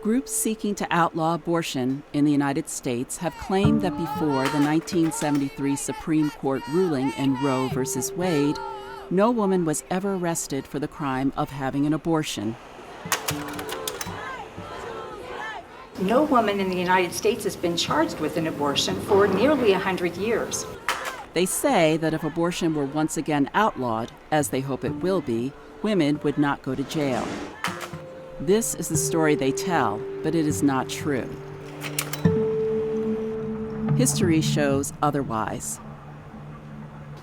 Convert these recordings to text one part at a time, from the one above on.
Groups seeking to outlaw abortion in the United States have claimed that before the 1973 Supreme Court ruling in Roe v. Wade, no woman was ever arrested for the crime of having an abortion. No woman in the United States has been charged with an abortion for nearly 100 years. They say that if abortion were once again outlawed, as they hope it will be, women would not go to jail. This is the story they tell, but it is not true. History shows otherwise.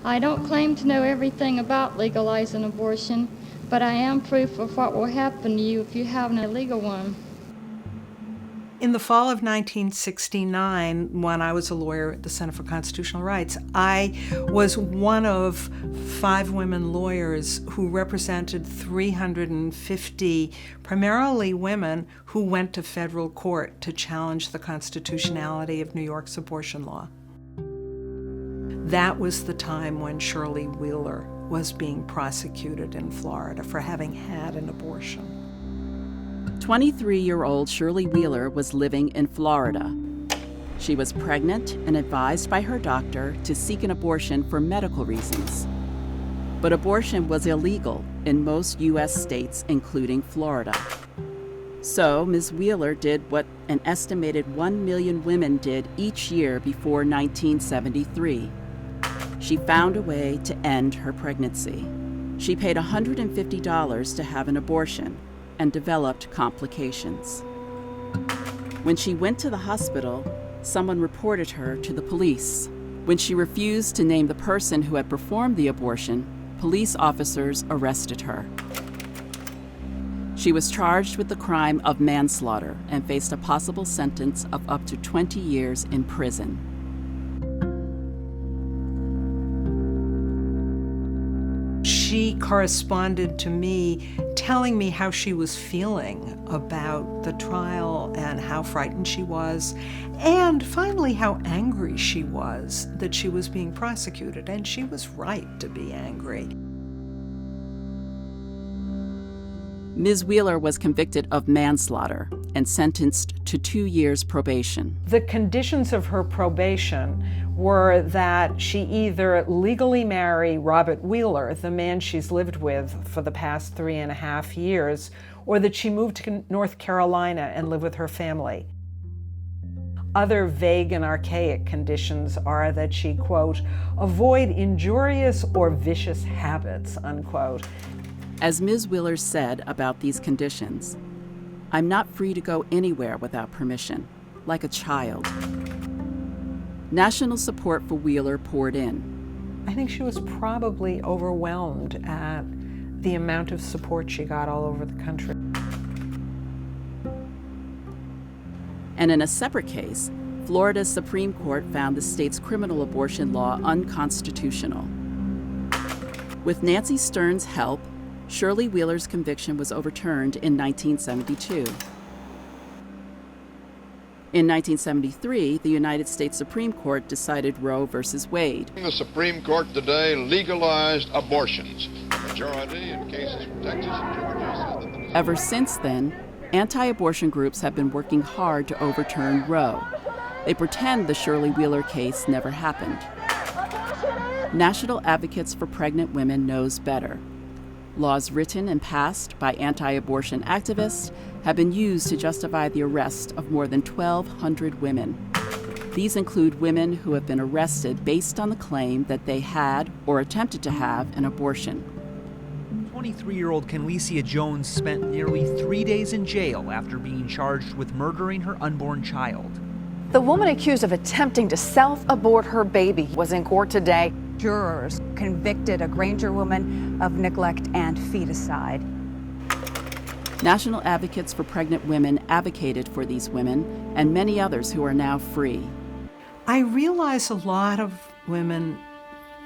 I don't claim to know everything about legalizing abortion, but I am proof of what will happen to you if you have an illegal one. In the fall of 1969, when I was a lawyer at the Center for Constitutional Rights, I was one of 5 women lawyers who represented 350, primarily women, who went to federal court to challenge the constitutionality of New York's abortion law. That was the time when Shirley Wheeler was being prosecuted in Florida for having had an abortion. 23-year-old Shirley Wheeler was living in Florida. She was pregnant and advised by her doctor to seek an abortion for medical reasons. But abortion was illegal in most U.S. states, including Florida. So Ms. Wheeler did what an estimated 1 million women did each year before 1973. She found a way to end her pregnancy. She paid $150 to have an abortion and developed complications. When she went to the hospital, someone reported her to the police. When she refused to name the person who had performed the abortion, police officers arrested her. She was charged with the crime of manslaughter and faced a possible sentence of up to 20 years in prison. She corresponded to me, telling me how she was feeling about the trial and how frightened she was, and finally how angry she was that she was being prosecuted, and she was right to be angry. Ms. Wheeler was convicted of manslaughter and sentenced to 2 years probation. The conditions of her probation were that she either legally marry Robert Wheeler, the man she's lived with for the past 3.5 years, or that she moved to North Carolina and live with her family. Other vague and archaic conditions are that she, quote, avoid injurious or vicious habits, unquote. As Ms. Wheeler said about these conditions, I'm not free to go anywhere without permission, like a child. National support for Wheeler poured in. I think she was probably overwhelmed at the amount of support she got all over the country. And in a separate case, Florida's Supreme Court found the state's criminal abortion law unconstitutional. With Nancy Stern's help, Shirley Wheeler's conviction was overturned in 1972. In 1973, the United States Supreme Court decided Roe v. Wade. The Supreme Court today legalized abortions. The majority in cases from Texas and Georgia said that Ever since then, anti-abortion groups have been working hard to overturn Roe. They pretend the Shirley Wheeler case never happened. National Advocates for Pregnant Women knows better. Laws written and passed by anti-abortion activists have been used to justify the arrest of more than 1,200 women. These include women who have been arrested based on the claim that they had or attempted to have an abortion. 23-year-old Kenlesia Jones spent nearly 3 days in jail after being charged with murdering her unborn child. The woman accused of attempting to self-abort her baby was in court today. Jurors convicted a Granger woman of neglect and feticide. National Advocates for Pregnant Women advocated for these women and many others who are now free. I realize a lot of women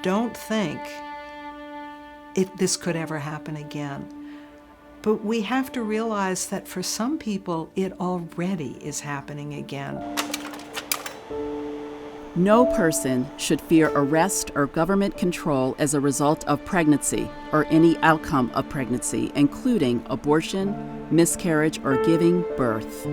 don't think this could ever happen again. But we have to realize that for some people, it already is happening again. No person should fear arrest or government control as a result of pregnancy or any outcome of pregnancy, including abortion, miscarriage, or giving birth.